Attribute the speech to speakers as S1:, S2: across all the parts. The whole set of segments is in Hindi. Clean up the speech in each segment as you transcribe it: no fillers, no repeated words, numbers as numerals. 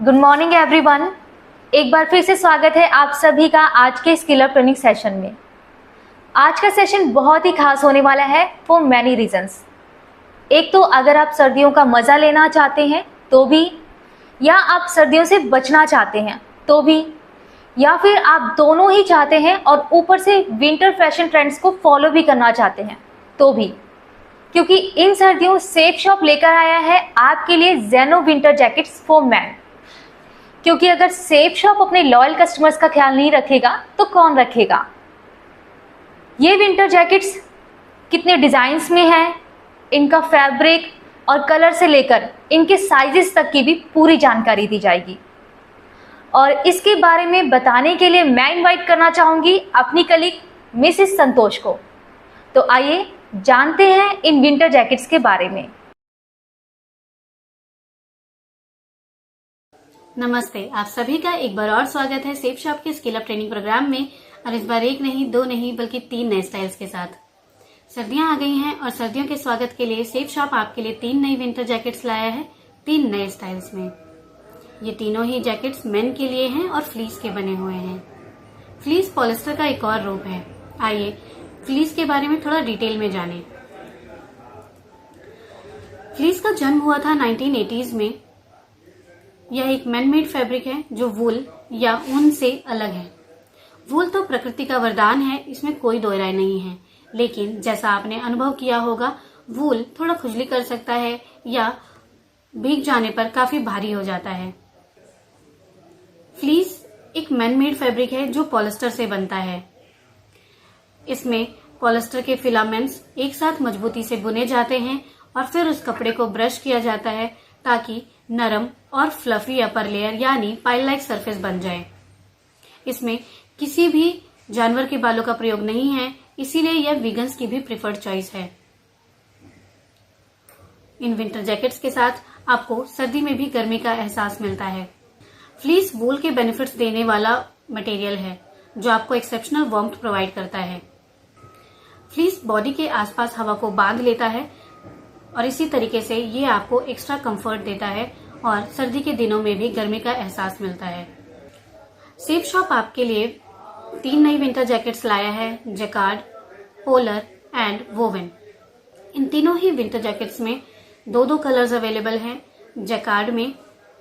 S1: Good morning everyone. एक बार फिर से स्वागत है आप सभी का आज के स्किल अप ट्रेनिंग सेशन में। आज का सेशन बहुत ही खास होने वाला है फॉर मैनी रीजंस। एक तो अगर आप सर्दियों का मज़ा लेना चाहते हैं तो भी, या आप सर्दियों से बचना चाहते हैं तो भी, या फिर आप दोनों ही चाहते हैं और ऊपर से विंटर फैशन ट्रेंड्स को फॉलो भी करना चाहते हैं तो भी, क्योंकि इन सर्दियों सेफ शॉप लेकर आया है आपके लिए जेनो विंटर जैकेट्स फॉर मैन। क्योंकि अगर सेफ शॉप अपने लॉयल कस्टमर्स का ख्याल नहीं रखेगा तो कौन रखेगा। ये विंटर जैकेट्स कितने डिजाइन्स में हैं, इनका फैब्रिक और कलर से लेकर इनके साइजेस तक की भी पूरी जानकारी दी जाएगी। और इसके बारे में बताने के लिए मैं इनवाइट करना चाहूंगी अपनी कलीग मिसेस संतोष को। तो आइए जानते हैं इन विंटर जैकेट्स के बारे में।
S2: नमस्ते, आप सभी का एक बार और स्वागत है सेफ शॉप के स्किल अप ट्रेनिंग प्रोग्राम में। और इस बार एक नहीं, दो नहीं, बल्कि 3 नए स्टाइल्स के साथ। सर्दियां आ गई हैं और सर्दियों के स्वागत के लिए सेफ शॉप आपके लिए 3 नई विंटर जैकेट्स लाया है 3 नए स्टाइल्स में। ये तीनों ही जैकेट्स मेन के लिए हैं और फ्लीस के बने हुए हैं। फ्लीस पॉलिस्टर का एक और रूप है। आइए फ्लीस के बारे में थोड़ा डिटेल में जानें। फ्लीस का जन्म हुआ था 1980s में। यह एक मैन मेड फैब्रिक है जो वूल या ऊन से अलग है। वूल तो प्रकृति का वरदान है, इसमें कोई दो राय नहीं है। लेकिन जैसा आपने अनुभव किया होगा, वूल थोड़ा खुजली कर सकता है या भीग जाने पर काफी भारी हो जाता है। फ्लीस एक मैन मेड फैब्रिक है जो पॉलिस्टर से बनता है। इसमें पॉलिस्टर के फिलामेंट्स एक साथ मजबूती से बुने जाते हैं और फिर उस कपड़े को ब्रश किया जाता है ताकि नरम और फ्लफी अपर लेयर यानी पाइल लाइक सरफेस बन जाए। इसमें किसी भी जानवर के बालों का प्रयोग नहीं है, इसीलिए यह वीगन्स की भी प्रिफर्ड चॉइस है। इन विंटर जैकेट्स के साथ आपको सर्दी में भी गर्मी का एहसास मिलता है। फ्लीस वूल के बेनिफिट्स देने वाला मटेरियल है जो आपको एक्सेप्शनल वार्मथ प्रोवाइड करता है। फ्लीस बॉडी के आसपास हवा को बांध लेता है और इसी तरीके से ये आपको एक्स्ट्रा कंफर्ट देता है और सर्दी के दिनों में भी गर्मी का एहसास मिलता है। सेफ शॉप आपके लिए 3 नई विंटर जैकेट्स लाया है, जैकार्ड, पोलर एंड वोवेन। इन तीनों ही विंटर जैकेट्स में 2 कलर्स अवेलेबल हैं। जैकार्ड में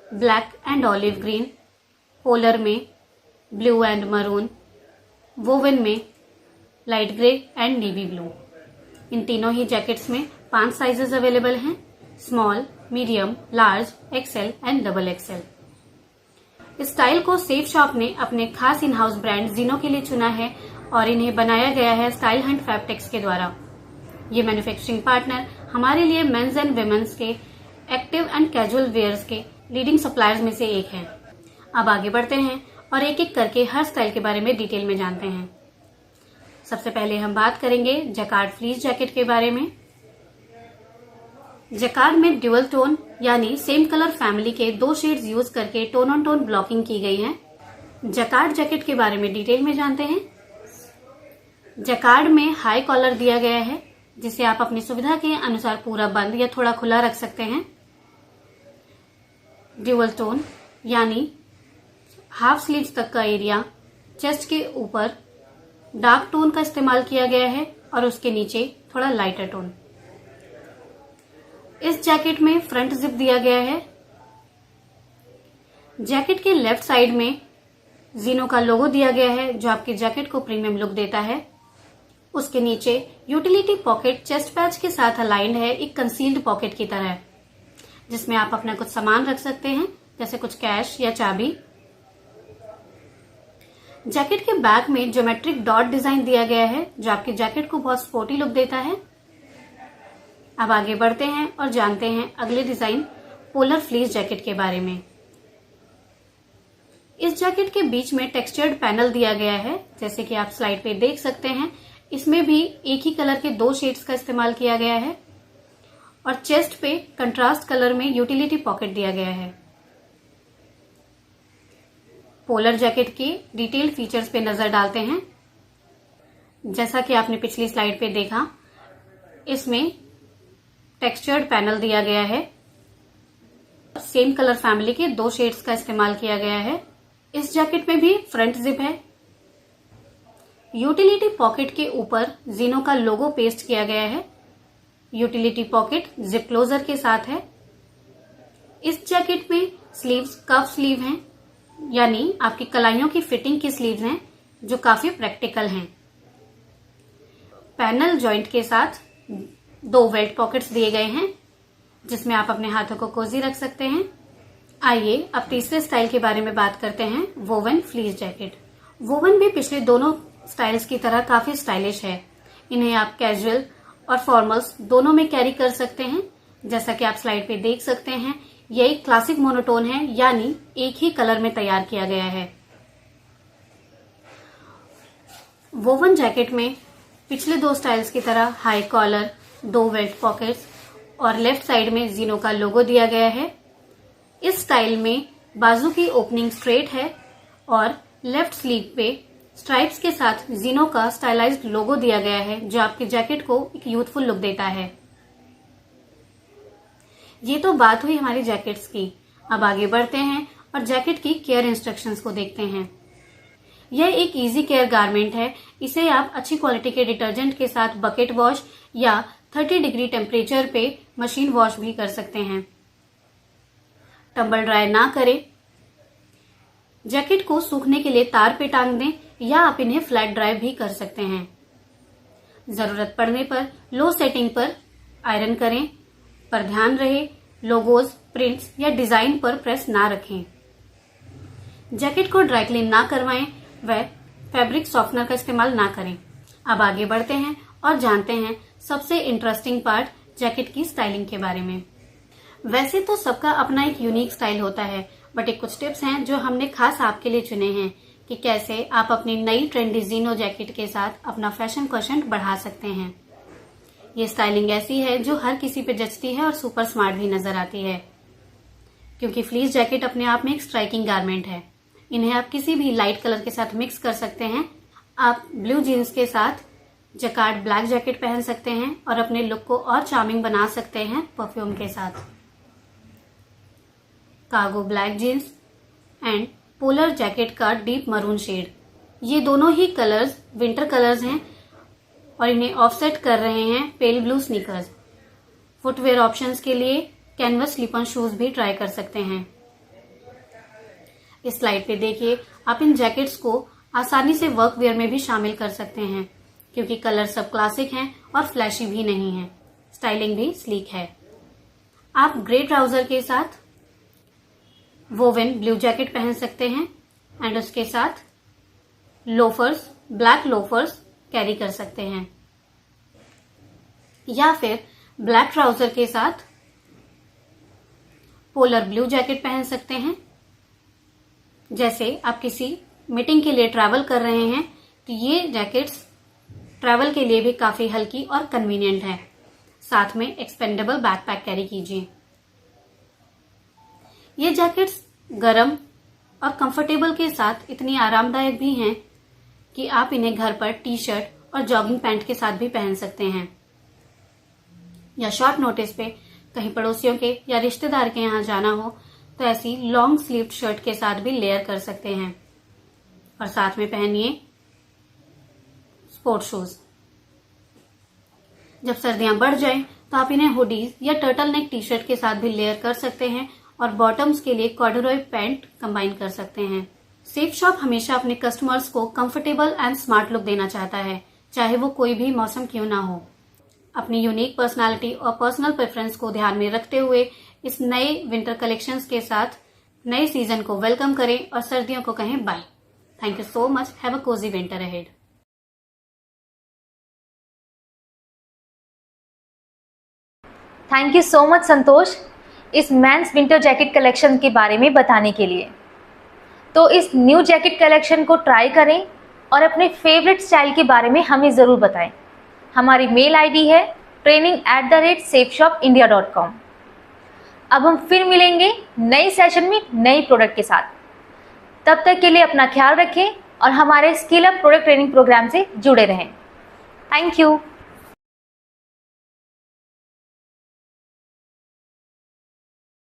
S2: black and olive green, polar में ब्लू एंड मरून, वोवेन में light grey and navy blue. इन तीनों ही जैकेट्स में 5 साइजेस अवेलेबल हैं, small, medium, large, XL and double XL. इस स्टाइल को सेफ शॉप ने अपने खास इन हाउस ब्रांड जीनो के लिए चुना है और इन्हें बनाया गया है स्टाइल हंट फैब्टेक्स के द्वारा। ये मैन्युफैक्चरिंग पार्टनर हमारे लिए मेंस एंड विमेन्स के एक्टिव एंड कैजुअल वेयर्स के लीडिंग सप्लायर्स में से एक है। अब आगे बढ़ते हैं और एक एक करके हर स्टाइल के बारे में डिटेल में जानते हैं। सबसे पहले हम बात करेंगे जैकार्ड फ्लीस जैकेट के बारे में। जैकार्ड में ड्यूअल टोन यानी सेम कलर फैमिली के 2 शेड्स यूज करके टोन ऑन टोन ब्लॉकिंग की गई है। जैकार्ड जैकेट के बारे में डिटेल में जानते हैं। जैकार्ड में हाई कॉलर दिया गया है जिसे आप अपनी सुविधा के अनुसार पूरा बंद या थोड़ा खुला रख सकते हैं। ड्यूअल टोन यानी हाफ स्लीव्स तक का एरिया चेस्ट के ऊपर डार्क टोन का इस्तेमाल किया गया है और उसके नीचे थोड़ा लाइटर टोन। इस जैकेट में फ्रंट जिप दिया गया है। जैकेट के लेफ्ट साइड में जीनो का लोगो दिया गया है जो आपकी जैकेट को प्रीमियम लुक देता है। उसके नीचे यूटिलिटी पॉकेट चेस्ट पैच के साथ अलाइंड है, एक कंसील्ड पॉकेट की तरह, जिसमें आप अपना कुछ सामान रख सकते हैं जैसे कुछ कैश या चाबी। जैकेट के बैक में ज्योमेट्रिक डॉट डिजाइन दिया गया है जो आपकी जैकेट को बहुत स्पोर्टी लुक देता है। अब आगे बढ़ते हैं और जानते हैं अगले डिजाइन पोलर फ्लीस जैकेट के बारे में। इस जैकेट के बीच में टेक्सचर्ड पैनल दिया गया है, जैसे कि आप स्लाइड पे देख सकते हैं। इसमें भी एक ही कलर के 2 शेड्स का इस्तेमाल किया गया है और चेस्ट पे कंट्रास्ट कलर में यूटिलिटी पॉकेट दिया गया है। पोलर जैकेट के डिटेल फीचर्स पे नजर डालते हैं। जैसा कि आपने पिछली स्लाइड पे देखा, इसमें टेक्सचर्ड पैनल दिया गया है सेम कलर फैमिली के 2 शेड्स का इस्तेमाल किया गया है। इस जैकेट में भी फ्रंट जिप है। यूटिलिटी पॉकेट के ऊपर जीनो का लोगो पेस्ट किया गया है। यूटिलिटी पॉकेट जिप क्लोजर के साथ है। इस जैकेट में स्लीव्स कफ स्लीव हैं, यानी आपकी कलाइयों की फिटिंग की स्लीव्स हैं, जो काफी प्रैक्टिकल हैं। पैनल जॉइंट के साथ 2 वेल्ट पॉकेट्स दिए गए हैं, जिसमें आप अपने हाथों को कोजी रख सकते हैं। आइए अब तीसरे स्टाइल के बारे में बात करते हैं, वोवन फ्लीस जैकेट। वोवन भी पिछले दोनों स्टाइल्स की तरह काफी स्टाइलिश है। इन्हें आप कैजुअल और फॉर्मल्स दोनों में कैरी कर सकते हैं। जैसा कि आप स्लाइड पे देख सकते हैं, यह एक क्लासिक मोनोटोन है, यानी एक ही कलर में तैयार किया गया है। वोवन जैकेट में पिछले 2 स्टाइल्स की तरह हाई कॉलर, 2 वेल्ट पॉकेट्स और लेफ्ट साइड में जीनो का लोगो दिया गया है। इस स्टाइल में बाजू की ओपनिंग स्ट्रेट है और लेफ्ट स्लीव पे स्ट्राइप्स के साथ जीनो का स्टाइलाइज्ड लोगो दिया गया है, जो आपके जैकेट को एक यूथफुल लुक देता है। ये तो बात हुई हमारी जैकेट्स की। अब आगे बढ़ते हैं और जैकेट की केयर इंस्ट्रक्शंस को देखते हैं। यह एक इजी केयर गारमेंट है। इसे आप अच्छी क्वालिटी के डिटर्जेंट के साथ बकेट वॉश या 30 डिग्री टेम्परेचर पे मशीन वॉश भी कर सकते हैं। टंबल ड्राई ना करें। जैकेट को सूखने के लिए तार पे टांग दें या आप इन्हें फ्लैट ड्राई भी कर सकते हैं। जरूरत पड़ने पर लो सेटिंग पर आयरन करें, पर ध्यान रहे लोगोज, प्रिंट्स या डिजाइन पर प्रेस ना रखें। जैकेट को ड्राई क्लीन ना करवाएं व फैब्रिक सॉफ्टनर का इस्तेमाल ना करें। अब आगे बढ़ते हैं और जानते हैं सबसे इंटरेस्टिंग पार्ट, जैकेट की स्टाइलिंग के बारे में। वैसे तो सबका अपना एक यूनिक स्टाइल होता है, बट एक कुछ टिप्स हैं जो हमने खास आपके लिए चुने हैं कि कैसे आप अपनी नई ट्रेंडी जीनो जैकेट के साथ अपना फैशन क्वोशंट बढ़ा सकते हैं। ये स्टाइलिंग ऐसी है जो हर किसी पे जचती है और सुपर स्मार्ट भी नजर आती है, क्योंकि फ्लीस जैकेट अपने आप में एक स्ट्राइकिंग गारमेंट है। इन्हें आप किसी भी लाइट कलर के साथ मिक्स कर सकते हैं। आप ब्लू जीन्स के साथ जैकार्ड ब्लैक जैकेट पहन सकते हैं और अपने लुक को और चार्मिंग बना सकते हैं परफ्यूम के साथ। Cargo black jeans and polar jacket का डीप मरून शेड, ये दोनों ही कलर्स विंटर कलर्स हैं और इन्हें ऑफसेट कर रहे हैं pale blue sneakers. Footwear options के लिए कैनवस स्लिप ऑन शूज भी ट्राई कर सकते हैं। इस स्लाइड पे देखिए, आप इन जैकेट्स को आसानी से वर्क वेयर में भी शामिल कर सकते हैं, क्योंकि कलर सब क्लासिक हैं और फ्लैशी भी नहीं है। स्टाइलिंग भी स्लीक है। आप ग्रे ट्राउजर के साथ वोवन ब्लू जैकेट पहन सकते हैं एंड उसके साथ लोफर्स, ब्लैक लोफर्स कैरी कर सकते हैं, या फिर ब्लैक ट्राउजर के साथ पोलर ब्लू जैकेट पहन सकते हैं। जैसे आप किसी मीटिंग के लिए ट्रैवल कर रहे हैं तो ये जैकेट्स ट्रैवल के लिए भी काफी हल्की और कन्वीनियंट है। साथ में एक्सपेंडेबल बैकपैक कैरी कीजिए। ये जैकेट्स गरम और कंफर्टेबल के साथ इतनी आरामदायक भी हैं कि आप इन्हें घर पर टी शर्ट और जॉगिंग पैंट के साथ भी पहन सकते हैं, या शॉर्ट नोटिस पे कहीं पड़ोसियों के या रिश्तेदार के यहाँ जाना हो तो ऐसी लॉन्ग स्लीव्ड शर्ट के साथ भी लेयर कर सकते हैं। और साथ में पहनिए स्पोर्ट शूज। जब सर्दियां बढ़ जाएं तो आप इन्हें हुडीज या टर्टल नेक टी शर्ट के साथ भी लेयर कर सकते हैं और बॉटम्स के लिए कॉर्डुरॉय पैंट कंबाइन कर सकते हैं। सेफ शॉप हमेशा अपने कस्टमर्स को कंफर्टेबल एंड स्मार्ट लुक देना चाहता है, चाहे वो कोई भी मौसम क्यों ना हो। अपनी यूनिक पर्सनालिटी और पर्सनल प्रेफरेंस को ध्यान में रखते हुए इस नए विंटर कलेक्शंस के साथ नए सीजन को वेलकम करें और सर्दियों को कहें bye. Thank you so much. Have a cozy winter ahead.
S1: Thank you so much Santosh, इस मेंस विंटर जैकेट कलेक्शन के बारे में बताने के लिए। तो इस न्यू जैकेट कलेक्शन को ट्राई करें और अपने फेवरेट स्टाइल के बारे में हमें ज़रूर बताएं। हमारी मेल आईडी है training@safeshopindia.com। अब हम फिर मिलेंगे नए सेशन में नए प्रोडक्ट के साथ। तब तक के लिए अपना ख्याल रखें और हमारे skill up product training program से जुड़े रहें। Thank you.